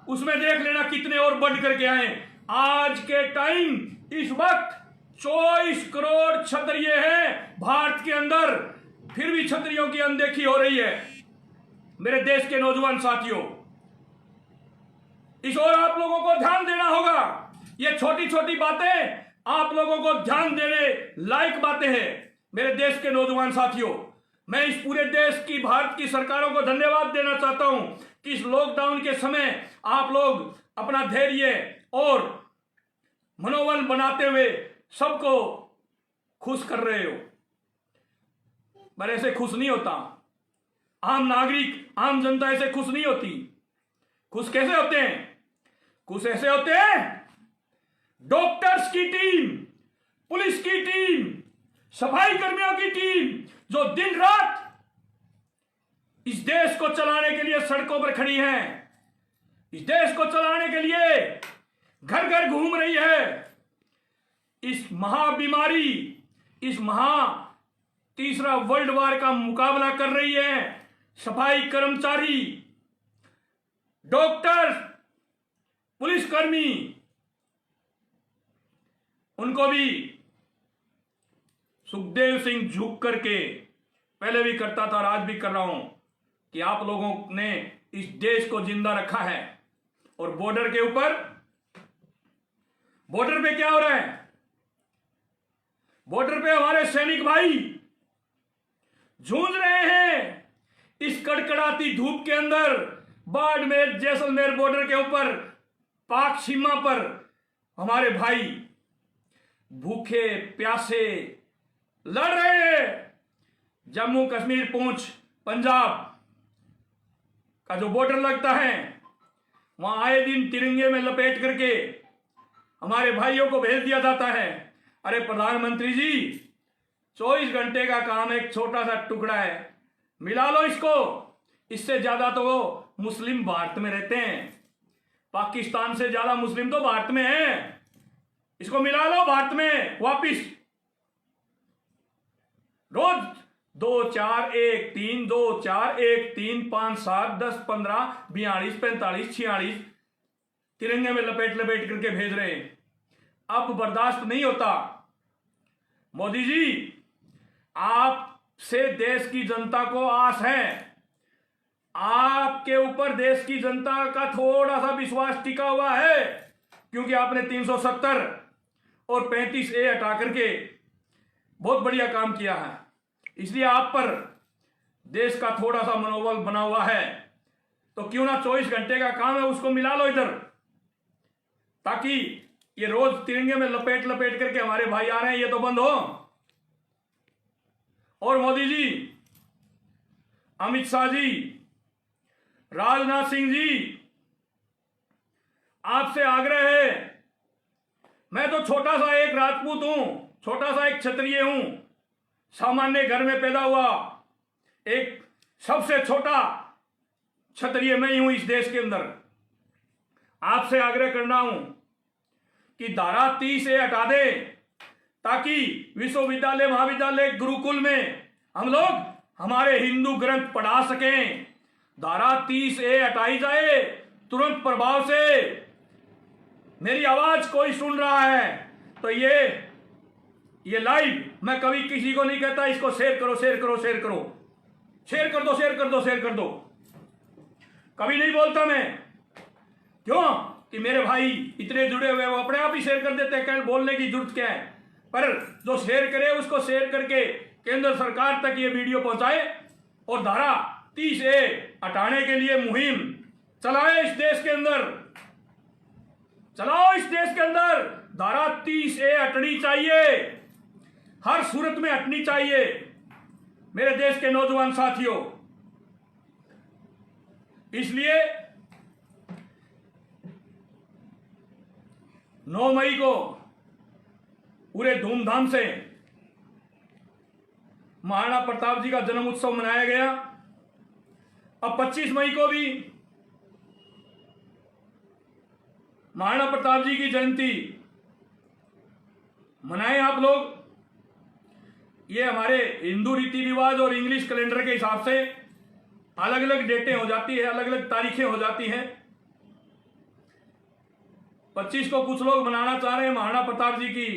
उसमें देख लेना कितने और बढ़ करके आए। आज के टाइम इस वक्त 24 करोड़ क्षत्रिय हैं भारत के अंदर, फिर भी क्षत्रियों की अनदेखी हो रही है। मेरे देश के नौजवान साथियों, इस ओर आप लोगों को ध्यान देना होगा। ये छोटी छोटी बातें आप लोगों को ध्यान देने लायक बातें हैं। मेरे देश के नौजवान साथियों, मैं इस पूरे देश की भारत की सरकारों को धन्यवाद देना चाहता हूं कि इस लॉकडाउन के समय आप लोग अपना धैर्य और मनोबल बनाते हुए सबको खुश कर रहे हो। पर ऐसे खुश नहीं होता आम नागरिक, आम जनता ऐसे खुश नहीं होती। खुश कैसे होते हैं? खुश ऐसे होते हैं, डॉक्टर्स की टीम, पुलिस की टीम, सफाई कर्मियों की टीम जो दिन रात इस देश को चलाने के लिए सड़कों पर खड़ी है, इस देश को चलाने के लिए घर घर घूम रही है। इस महाबीमारी, इस तीसरा वर्ल्ड वॉर का मुकाबला कर रही है। सफाई कर्मचारी, डॉक्टर, पुलिसकर्मी, उनको भी सुखदेव सिंह झुक करके, पहले भी करता था और आज भी कर रहा हूं, कि आप लोगों ने इस देश को जिंदा रखा है। और बॉर्डर के ऊपर, बॉर्डर पे क्या हो रहा है? बॉर्डर पे हमारे सैनिक भाई जूझ रहे हैं इस कड़कड़ाती धूप के अंदर। बाड़मेर जैसलमेर बॉर्डर के ऊपर, पाक सीमा पर हमारे भाई भूखे प्यासे लड़ रहे हैं। जम्मू कश्मीर, पूंछ, पंजाब का जो बॉर्डर लगता है, वहां आए दिन तिरंगे में लपेट करके हमारे भाइयों को भेज दिया जाता है। अरे प्रधानमंत्री जी, 24 घंटे का काम एक छोटा सा टुकड़ा है, मिला लो इसको। इससे ज्यादा तो वो मुस्लिम भारत में रहते हैं, पाकिस्तान से ज्यादा मुस्लिम तो भारत में हैं। इसको मिला लो भारत में वापिस। रोज 2 4 1 3 2 4 1 3 5 7 10 15 42 45 46 तिरंगे में लपेट लपेट करके भेज रहे हैं। अब बर्दाश्त नहीं होता। मोदी जी, आपसे देश की जनता को आस है, आपके ऊपर देश की जनता का थोड़ा सा विश्वास टिका हुआ है, क्योंकि आपने 370 और 35A हटा करके बहुत बढ़िया काम किया है। इसलिए आप पर देश का थोड़ा सा मनोबल बना हुआ है, तो क्यों ना 24 घंटे का काम है उसको मिला लो इधर, ताकि ये रोज तिरंगे में लपेट लपेट करके हमारे भाई आ रहे हैं, ये तो बंद हो। और मोदी जी, अमित शाह जी, राजनाथ सिंह जी, आपसे आग्रह है, मैं तो छोटा सा एक राजपूत हूं, छोटा सा एक क्षत्रिय हूं, सामान्य घर में पैदा हुआ एक सबसे छोटा क्षत्रिय मैं ही हूं इस देश के अंदर। आपसे आग्रह करना हूं कि धारा 30A हटा दे, ताकि विश्वविद्यालय महाविद्यालय गुरुकुल में हम लोग हमारे हिंदू ग्रंथ पढ़ा सकें। धारा 30A हटाई जाए तुरंत प्रभाव से। मेरी आवाज कोई सुन रहा है तो ये लाइव मैं कभी किसी को नहीं कहता इसको शेयर करो, शेयर करो, शेयर करो, शेयर कर दो, शेयर कर दो, शेयर कर दो, कभी नहीं बोलता मैं। क्यों कि मेरे भाई इतने जुड़े हुए वो अपने आप ही शेयर कर देते हैं, कहीं बोलने की जरूरत क्या है। पर जो शेयर करे उसको शेयर करके केंद्र सरकार तक ये वीडियो पहुंचाए और धारा 30A हटाने के लिए मुहिम चलाए इस देश के अंदर, चलाओ इस देश के अंदर। धारा 30A हटनी चाहिए, हर सूरत में हटनी चाहिए मेरे देश के नौजवान साथियों। इसलिए 9 मई को पूरे धूमधाम से महाराणा प्रताप जी का जन्म उत्सव मनाया गया। अब 25 मई को भी महाराणा प्रताप जी की जयंती मनाएं आप लोग। ये हमारे हिंदू रीति रिवाज और इंग्लिश कैलेंडर के हिसाब से अलग अलग डेटें हो जाती है, अलग अलग तारीखें हो जाती हैं। 25 को कुछ लोग मनाना चाह रहे हैं महाराणा प्रताप जी की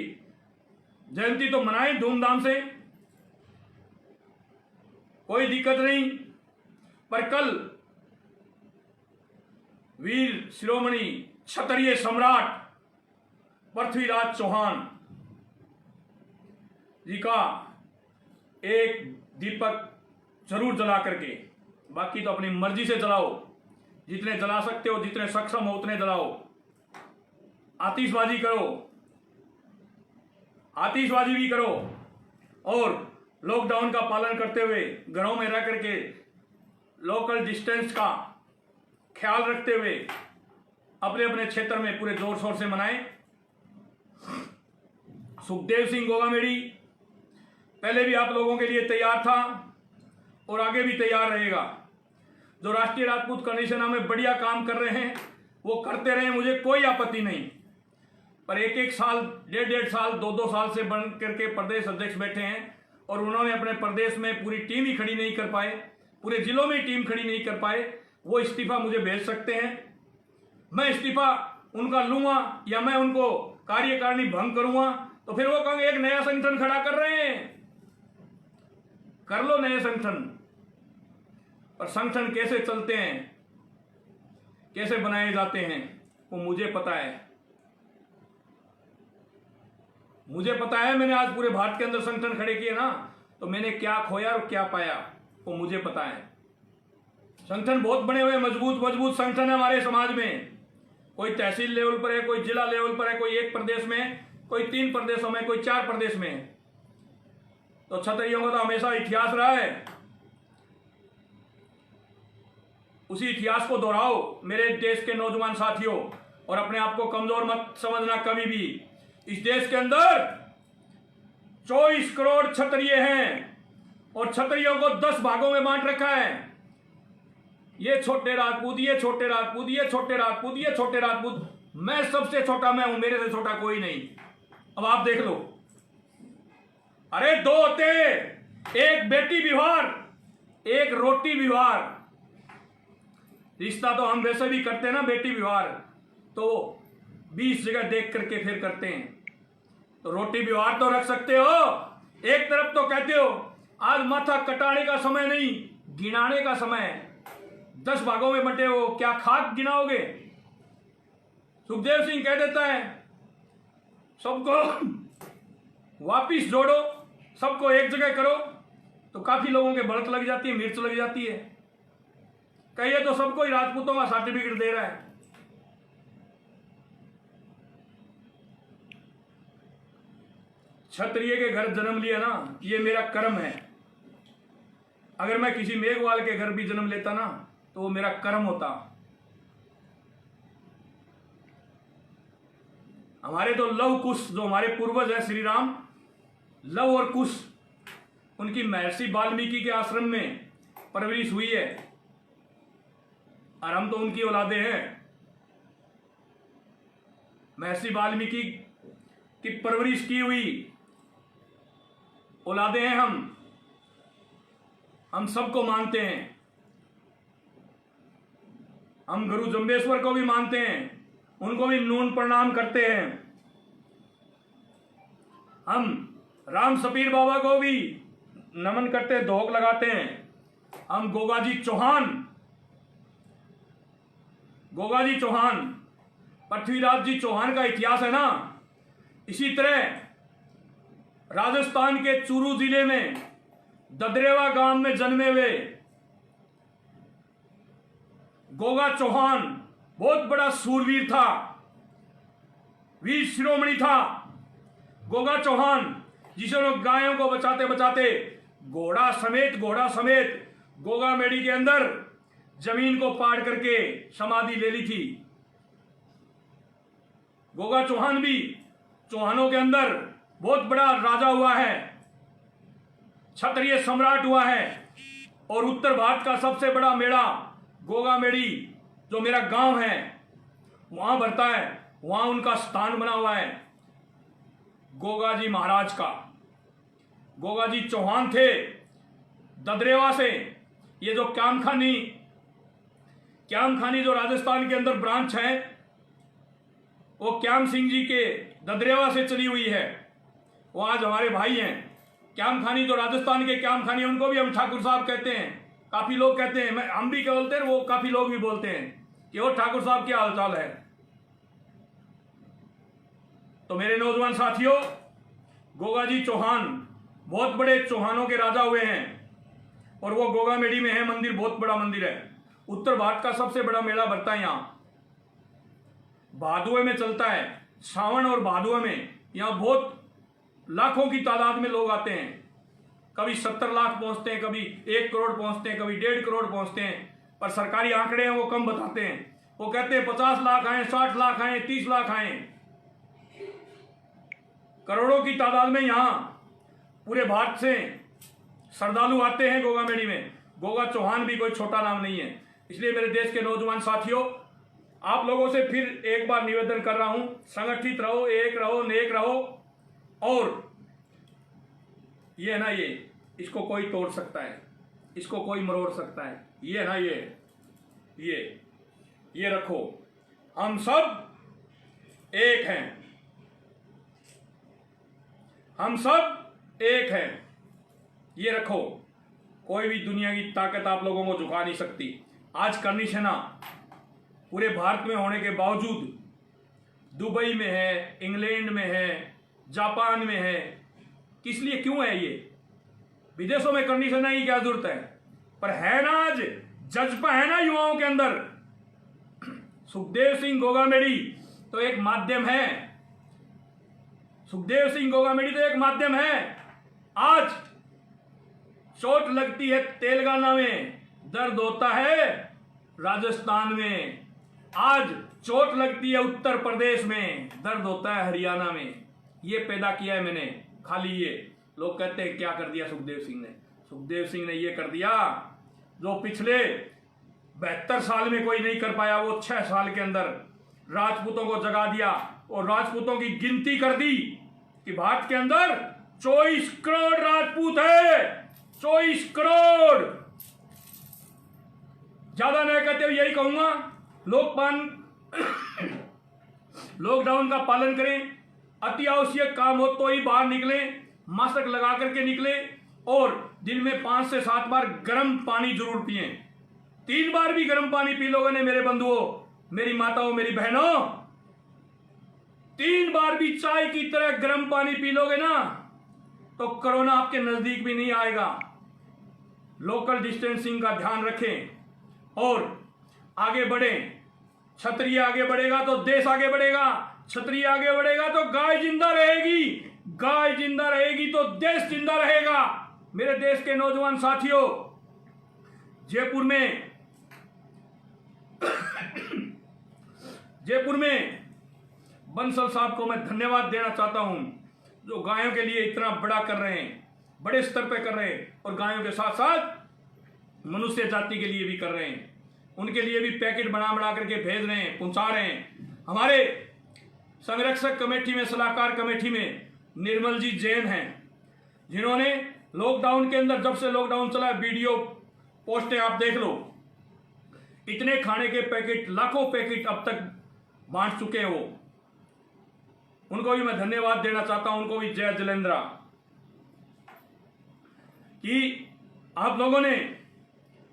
जयंती, तो मनाएं धूमधाम से, कोई दिक्कत नहीं। पर कल वीर शिरोमणि क्षत्रिय सम्राट पृथ्वीराज चौहान जी का एक दीपक जरूर जला करके, बाकी तो अपनी मर्जी से जलाओ, जितने जला सकते हो, जितने सक्षम हो उतने जलाओ। आतिशबाजी करो, आतिशबाजी भी करो, और लॉकडाउन का पालन करते हुए घरों में रह करके लोकल डिस्टेंस का ख्याल रखते हुए अपने अपने क्षेत्र में पूरे जोर शोर से मनाएं। सुखदेव सिंह गोगामेड़ी पहले भी आप लोगों के लिए तैयार था और आगे भी तैयार रहेगा। जो राष्ट्रीय राजपूत करनी सेना में बढ़िया काम कर रहे हैं वो करते रहे, मुझे कोई आपत्ति नहीं। पर एक साल, डेढ़ साल, 2 साल से बन करके प्रदेश अध्यक्ष बैठे हैं और उन्होंने अपने प्रदेश में पूरी टीम ही खड़ी नहीं कर पाए, पूरे जिलों में टीम खड़ी नहीं कर पाए। वो इस्तीफा मुझे भेज सकते हैं, मैं इस्तीफा उनका लूंगा या मैं उनको कार्यकारिणी भंग करूंगा, तो फिर वो कहेंगे एक नया संगठन खड़ा कर रहे हैं। कर लो नए संगठन, पर संगठन कैसे चलते हैं, कैसे बनाए जाते हैं वो मुझे पता है। मुझे पता है, मैंने आज पूरे भारत के अंदर संगठन खड़े किए ना, तो मैंने क्या खोया और क्या पाया वो मुझे पता है। संगठन बहुत बने हुए मजबूत संगठन है हमारे समाज में। कोई तहसील लेवल पर है, कोई जिला लेवल पर है, कोई एक प्रदेश में, कोई 3 प्रदेशों में, कोई 4 प्रदेश में। तो क्षत्रियों का तो हमेशा इतिहास रहा है, उसी इतिहास को दोहराओ मेरे देश के नौजवान साथियों, और अपने आप को कमजोर मत समझना कभी भी। इस देश के अंदर 24 करोड़ क्षत्रिय हैं और क्षत्रियों को 10 भागों में बांट रखा है। ये छोटे राजपूत, ये छोटे राजपूत, ये छोटे राजपूत, ये छोटे राजपूत। मैं सबसे छोटा मैं हूं, मेरे से छोटा कोई नहीं। अब आप देख लो, अरे 2 होते, एक बेटी विवाह, एक रोटी विवाह। रिश्ता तो हम वैसे भी करते हैं ना, बेटी विवाह तो 20 जगह देख करके फिर करते हैं। तो रोटी विवाह तो रख सकते हो। एक तरफ तो कहते हो आज माथा कटाने का समय नहीं, गिनाने का समय है। 10 भागों में बंटे हो, क्या खाक गिनाओगे? सुखदेव सिंह कह देता है सबको वापिस जोड़ो, सबको एक जगह करो, तो काफी लोगों के बढ़त लग जाती है, मिर्च लग जाती है। कहिए तो सबको ही राजपूतों का सर्टिफिकेट दे रहा है। क्षत्रिय के घर जन्म लिया ना, ये मेरा कर्म है। अगर मैं किसी मेघवाल के घर भी जन्म लेता ना, तो वो मेरा कर्म होता। हमारे तो लव कुश, जो हमारे पूर्वज है श्री राम, लव और कुश, उनकी महर्षि वाल्मीकि के आश्रम में परवरिश हुई है, और हम तो उनकी औलादे हैं। महर्षि वाल्मीकि की परवरिश की हुई औलादे हैं हम सबको मानते हैं। हम गुरु जम्बेश्वर को भी मानते हैं, उनको भी नून प्रणाम करते हैं। हम राम सपीर बाबा को भी नमन करते हैं, धोख लगाते हैं। हम गोगाजी चौहान, पृथ्वीराज जी चौहान का इतिहास है ना, इसी तरह राजस्थान के चूरू जिले में ददरेवा गांव में जन्मे हुए गोगा चौहान बहुत बड़ा सूरवीर था, वीर शिरोमणि था। गोगा चौहान जिसने गायों को बचाते बचाते घोड़ा समेत गोगा मेड़ी के अंदर जमीन को पाड़ करके समाधि ले ली थी। गोगा चौहान भी चौहानों के अंदर बहुत बड़ा राजा हुआ है, क्षत्रिय सम्राट हुआ है। और उत्तर भारत का सबसे बड़ा मेला गोगा मेड़ी, जो मेरा गांव है, वहां भरता है। वहां उनका स्थान बना हुआ है गोगा जी महाराज का। गोगा जी चौहान थे ददरेवा से। ये जो क्यामखानी जो राजस्थान के अंदर ब्रांच है, वो क्याम सिंह जी के ददरेवा से चली हुई है। वो आज हमारे भाई हैं। क्यामखानी जो राजस्थान के क्यामखानी, उनको भी हम ठाकुर साहब कहते हैं। काफी लोग कहते हैं, हम भी बोलते हैं, वो काफी लोग भी बोलते हैं कि वो ठाकुर साहब क्या हालचाल है। तो मेरे नौजवान साथियों, गोगा जी चौहान बहुत बड़े चौहानों के राजा हुए हैं, और वो गोगा मेड़ी में है मंदिर, बहुत बड़ा मंदिर है। उत्तर भारत का सबसे बड़ा मेला भरता है यहां, भादुए में चलता है। सावन और भादुए में यहां बहुत लाखों की तादाद में लोग आते हैं। कभी 70 लाख पहुंचते हैं, कभी 1 करोड़ पहुंचते हैं, कभी 1.5 करोड़ पहुंचते हैं। पर सरकारी आंकड़े हैं वो कम बताते हैं। वो कहते हैं 50 लाख आए, 60 लाख आए, 30 लाख आए। करोड़ों की तादाद में यहां पूरे भारत से श्रद्धालु आते हैं गोगा मेड़ी में। गोगा चौहान भी कोई छोटा नाम नहीं है। इसलिए मेरे देश के नौजवान साथियों, आप लोगों से फिर एक बार निवेदन कर रहा हूं, संगठित रहो, एक रहो, नेक रहो। और ये है ना, ये इसको कोई तोड़ सकता है, इसको कोई मरोड़ सकता है। ये है ना, ये रखो, हम सब एक हैं, हम सब एक हैं। ये रखो, कोई भी दुनिया की ताकत आप लोगों को झुका नहीं सकती। आज करनी सेना पूरे भारत में होने के बावजूद दुबई में है, इंग्लैंड में है, जापान में है। किस लिए, क्यों है ये? विदेशों में करनी सेना की क्या जरूरत है? पर है ना, आज जज्बा है ना युवाओं के अंदर। सुखदेव सिंह गोगामेडी तो एक माध्यम है, सुखदेव सिंह गोगामेडी तो एक माध्यम है। आज चोट लगती है तेलंगाना में, दर्द होता है राजस्थान में। आज चोट लगती है उत्तर प्रदेश में, दर्द होता है हरियाणा में। ये पैदा किया है मैंने। खाली ये लोग कहते हैं क्या कर दिया सुखदेव सिंह ने। सुखदेव सिंह ने ये कर दिया जो पिछले 72 साल में कोई नहीं कर पाया। वो 6 साल के अंदर राजपूतों को जगा दिया और राजपूतों की गिनती कर दी कि भारत के अंदर 24 करोड़ राजपूत है। 24 करोड़। ज्यादा नहीं कहते हुए यही कहूंगा, लॉकडाउन का पालन करें। अति आवश्यक काम हो तो ही बाहर निकले, मास्क लगा करके निकले, और दिन में 5 से 7 बार गर्म पानी जरूर पिए। 3 बार भी गर्म पानी पी लोगों ने, मेरे बंधुओं, मेरी माताओं, मेरी बहनों, 3 बार भी चाय की तरह गर्म पानी पी लोगे ना तो कोरोना आपके नजदीक भी नहीं आएगा। लोकल डिस्टेंसिंग का ध्यान रखें और आगे बढ़ें। क्षत्रिय आगे बढ़ेगा तो देश आगे बढ़ेगा, क्षत्रिय आगे बढ़ेगा तो गाय जिंदा रहेगी, गाय जिंदा रहेगी तो देश जिंदा रहेगा। मेरे देश के नौजवान साथियों, जयपुर में बंसल साहब को मैं धन्यवाद देना चाहता हूं जो गायों के लिए इतना बड़ा कर रहे हैं, बड़े स्तर पे कर रहे हैं और गायों के साथ साथ मनुष्य जाति के लिए भी कर रहे हैं। उनके लिए भी पैकेट बना करके भेज रहे हैं, पहुंचा रहे हैं। हमारे संरक्षक कमेटी में, सलाहकार कमेटी में निर्मल जी जैन हैं, जिन्होंने लॉकडाउन के अंदर, जब से लॉकडाउन चला, वीडियो पोस्टें आप देख लो, इतने खाने के पैकेट, लाखों पैकेट अब तक बांट चुके हैं वो। उनको भी मैं धन्यवाद देना चाहता हूं, उनको भी जय जलेंद्रा, कि आप लोगों ने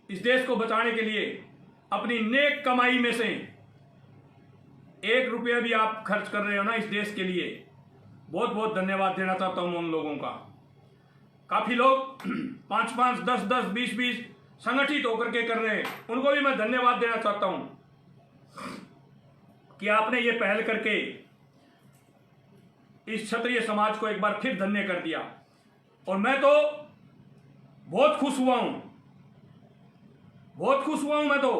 इस देश को बचाने के लिए अपनी नेक कमाई में से 1 रुपया भी आप खर्च कर रहे हो ना इस देश के लिए, बहुत बहुत धन्यवाद देना चाहता हूं उन लोगों का। काफी लोग 5-5, 10-10, 20-20 संगठित होकर के कर रहे हैं, उनको भी मैं धन्यवाद देना चाहता हूं कि आपने ये पहल करके इस क्षत्रिय समाज को एक बार फिर धन्य कर दिया। और मैं तो बहुत खुश हुआ हूं, बहुत खुश हुआ हूं मैं तो,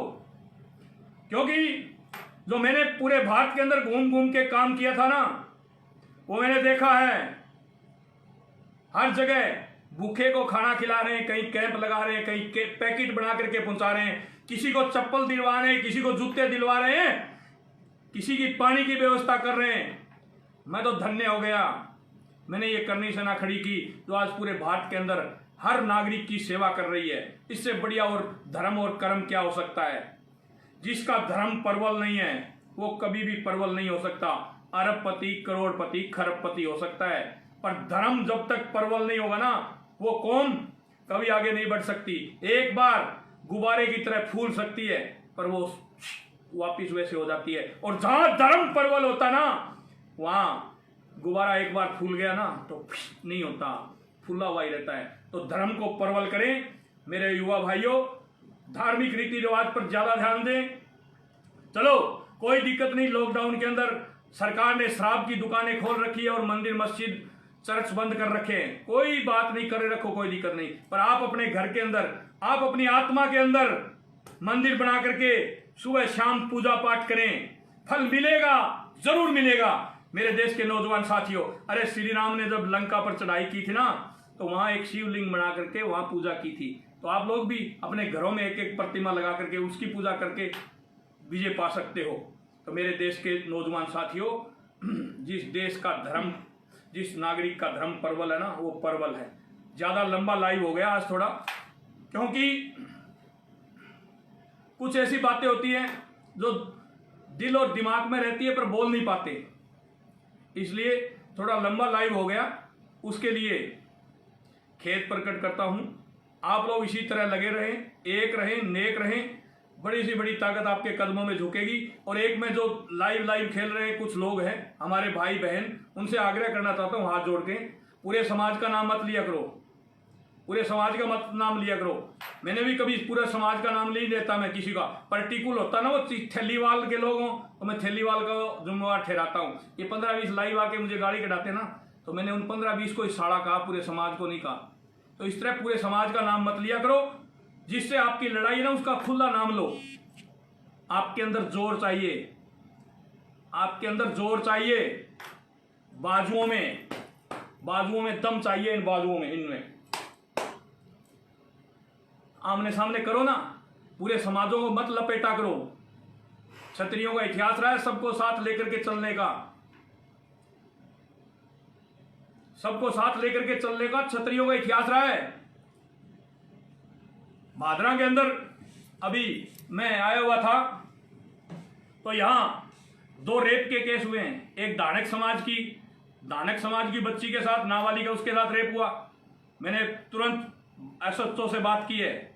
क्योंकि जो मैंने पूरे भारत के अंदर घूम घूम के काम किया था ना, वो मैंने देखा है। हर जगह भूखे को खाना खिला रहे हैं, कहीं कैंप लगा रहे हैं, कहीं पैकेट बना करके पहुंचा रहे हैं, किसी को चप्पल दिलवा रहे हैं, किसी को जूते दिलवा रहे हैं, किसी की पानी की व्यवस्था कर रहे हैं। मैं तो धन्य हो गया, मैंने ये करनी सेना खड़ी की जो आज पूरे भारत के अंदर हर नागरिक की सेवा कर रही है। इससे बढ़िया और धर्म और कर्म क्या हो सकता है। जिसका धर्म परवल नहीं है वो कभी भी परवल नहीं हो सकता। अरबपति, करोड़पति, खरबपति हो सकता है, पर धर्म जब तक परवल नहीं होगा ना, वो कौम कभी आगे नहीं बढ़ सकती। एक बार गुब्बारे की तरह फूल सकती है पर वो वापिस वैसे हो जाती है। और जहां धर्म परवल होता ना, वहां गुब्बारा एक बार फूल गया ना तो नहीं होता, फूला हुआ ही रहता है। तो धर्म को परवल करें मेरे युवा भाइयों, धार्मिक रीति रिवाज पर ज्यादा ध्यान दें। चलो कोई दिक्कत नहीं, लॉकडाउन के अंदर सरकार ने शराब की दुकानें खोल रखी है और मंदिर, मस्जिद, चर्च बंद कर रखे हैं, कोई बात नहीं, करे रखो, कोई दिक्कत नहीं। पर आप अपने घर के अंदर, आप अपनी आत्मा के अंदर मंदिर बना करके सुबह शाम पूजा पाठ करें, फल मिलेगा, जरूर मिलेगा। मेरे देश के नौजवान साथियों, अरे श्री राम ने जब लंका पर चढ़ाई की थी ना, तो वहां एक शिवलिंग बना करके वहां पूजा की थी। तो आप लोग भी अपने घरों में एक एक प्रतिमा लगा करके उसकी पूजा करके विजय पा सकते हो। तो मेरे देश के नौजवान साथियों, जिस देश का धर्म, जिस नागरिक का धर्म परवल है ना, वो परवल है। ज्यादा लंबा लाइव हो गया आज थोड़ा, क्योंकि कुछ ऐसी बातें होती हैं जो दिल और दिमाग में रहती है पर बोल नहीं पाते, इसलिए थोड़ा लंबा लाइव हो गया। उसके लिए खेद प्रकट करता हूं। आप लोग इसी तरह लगे रहें, एक रहें, नेक रहें, बड़ी सी बड़ी ताकत आपके कदमों में झुकेगी। और एक में जो लाइव खेल रहे हैं कुछ लोग हैं हमारे भाई बहन, उनसे आग्रह करना चाहता हूं हाथ जोड़ के, पूरे समाज का नाम मत लिया करो, पूरे समाज का मत नाम लिया करो। मैंने भी कभी पूरे समाज का नाम नहीं लेता, मैं किसी का पर्टिकुलर होता ना, वो थैलीवाल के लोग हों तो मैं थैलीवाल का जिम्मेवार ठहराता हूँ। ये 15-20 लाइव आके मुझे गाली कटाते ना, तो मैंने उन 15-20 को इशारा कहा, पूरे समाज को नहीं कहा। तो इस तरह पूरे समाज का नाम मत लिया करो। जिससे आपकी लड़ाई है ना, उसका खुला नाम लो। आपके अंदर जोर चाहिए, आपके अंदर जोर चाहिए, बाजुओं में दम चाहिए, इन बाजुओं में, इनमें आमने सामने करो ना, पूरे समाजों को मत लपेटा करो। क्षत्रियों का इतिहास रहा है सबको साथ लेकर के चलने का, सबको साथ लेकर के चलने का क्षत्रियों का इतिहास रहा है। भादरा के अंदर अभी मैं आया हुआ था तो यहां 2 रेप के केस हुए हैं। एक दानक समाज की बच्ची के साथ, नाबालिग, उसके साथ रेप हुआ। मैंने तुरंत एसएचओ से बात की है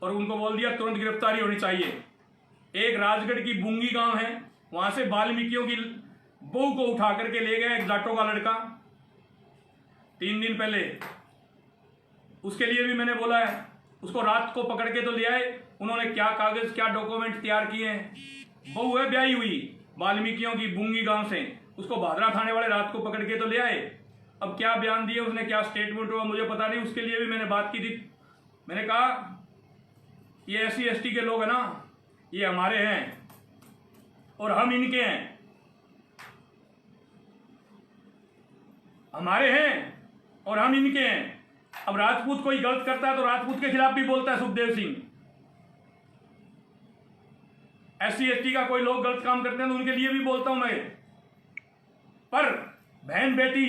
और उनको बोल दिया तुरंत गिरफ्तारी होनी चाहिए। एक राजगढ़ की बुंगी गांव है, वहां से वाल्मीकियों की बहू को उठा करके ले गया एक जाटों का लड़का 3 दिन पहले। उसके लिए भी मैंने बोला है, उसको रात को पकड़ के तो ले आए। उन्होंने क्या कागज क्या डॉक्यूमेंट तैयार किए हैं। बहू है ब्याही हुई वाल्मीकियों की बुंगी गांव से, उसको भादरा थाने वाले रात को पकड़ के तो ले आए। अब क्या बयान दिए उसने, क्या स्टेटमेंट हुआ मुझे पता नहीं। उसके लिए भी मैंने बात की थी। मैंने कहा ये SC ST के लोग हैं ना, ये हमारे हैं और हम इनके हैं, हमारे हैं और हम इनके हैं। अब राजपूत कोई गलत करता है तो राजपूत के खिलाफ भी बोलता है सुखदेव सिंह। SC ST का कोई लोग गलत काम करते हैं तो उनके लिए भी बोलता हूं मैं। पर बहन बेटी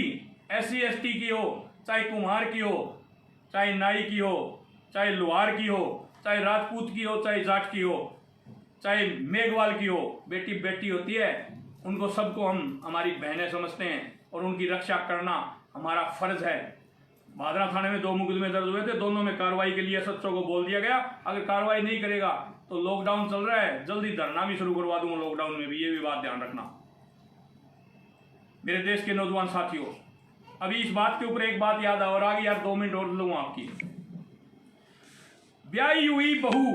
SC ST की हो, चाहे कुम्हार की हो, चाहे नाई की हो, चाहे लोहार की हो, चाहे राजपूत की हो, चाहे जाट की हो, चाहे मेघवाल की हो, बेटी बेटी होती है। उनको सबको हम हमारी बहनें समझते हैं और उनकी रक्षा करना हमारा फर्ज है। भादरा थाने में 2 मुकदमे दर्ज हुए थे, दोनों में कार्रवाई के लिए SHO को बोल दिया गया। अगर कार्रवाई नहीं करेगा तो लॉकडाउन चल रहा है, जल्दी धरना भी शुरू करवा दूंगा लॉकडाउन में भी, ये भी बात ध्यान रखना। मेरे देश के नौजवान साथियों, अभी इस बात के ऊपर एक बात याद और आ गई यार, 2 मिनट और लूंगा आपकी। ब्याही हुई बहू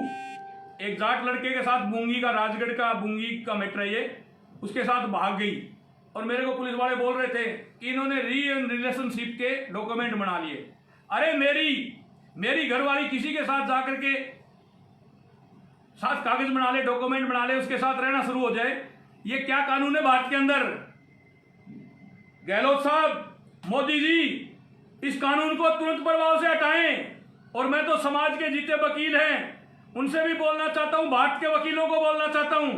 एक जाट लड़के के साथ बूंगी का, राजगढ़ का बूंगी का मैटर है ये, उसके साथ भाग गई। और मेरे को पुलिस वाले बोल रहे थे कि इन्होंने रिलेशनशिप के डॉक्यूमेंट बना लिए। अरे मेरी घरवाली किसी के साथ जाकर के साथ कागज बना ले, डॉक्यूमेंट बना ले, उसके साथ रहना शुरू हो जाए, ये क्या कानून है भारत के अंदर? गहलोत साहब, मोदी जी, इस कानून को तुरंत प्रभाव से हटाएं। और मैं तो समाज के जीते वकील हैं, उनसे भी बोलना चाहता हूं, भारत के वकीलों को बोलना चाहता हूं,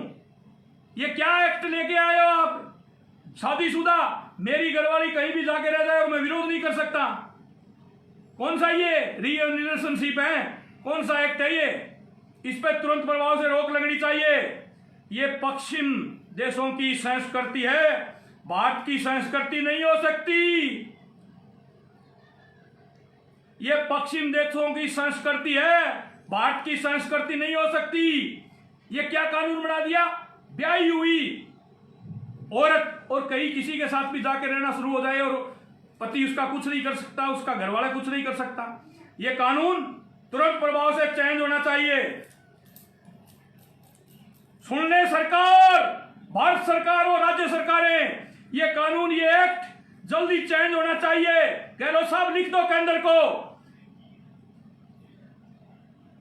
ये क्या एक्ट लेके आए हो आप? शादीशुदा मेरी घरवाली कहीं भी जाके रह जाए और मैं विरोध नहीं कर सकता। कौन सा ये रिलेशनशिप है? कौन सा एक्ट है ये? इस पर तुरंत प्रभाव से रोक लगनी चाहिए। ये पश्चिम देशों की संस्कृति है, भारत की संस्कृति नहीं हो सकती। ये पश्चिम देशों की संस्कृति है, भारत की संस्कृति नहीं हो सकती। ये क्या कानून बना दिया? ब्याही हुई औरत और कहीं किसी के साथ भी जाकर रहना शुरू हो जाए और पति उसका कुछ नहीं कर सकता, उसका घरवाला कुछ नहीं कर सकता। ये कानून तुरंत प्रभाव से चेंज होना चाहिए। सुन ले सरकार, भारत सरकार और राज्य सरकारें, ये कानून, ये एक्ट जल्दी चेंज होना चाहिए। गहलोत साहब लिख दो केंद्र को,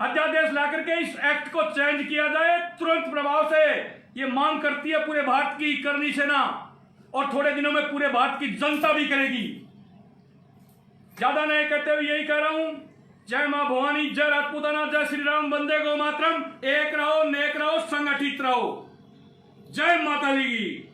अध्यादेश लाकर के इस एक्ट को चेंज किया जाए तुरंत प्रभाव से। ये मांग करती है पूरे भारत की करनी सेना और थोड़े दिनों में पूरे भारत की जनता भी करेगी। ज्यादा नहीं कहते हुए यही कह रहा हूं, जय मां भवानी, जय राजपूताना, जय श्री राम, वंदे गौ मातरम। एक रहो, नेक रहो, संगठित रहो। जय माता दी की।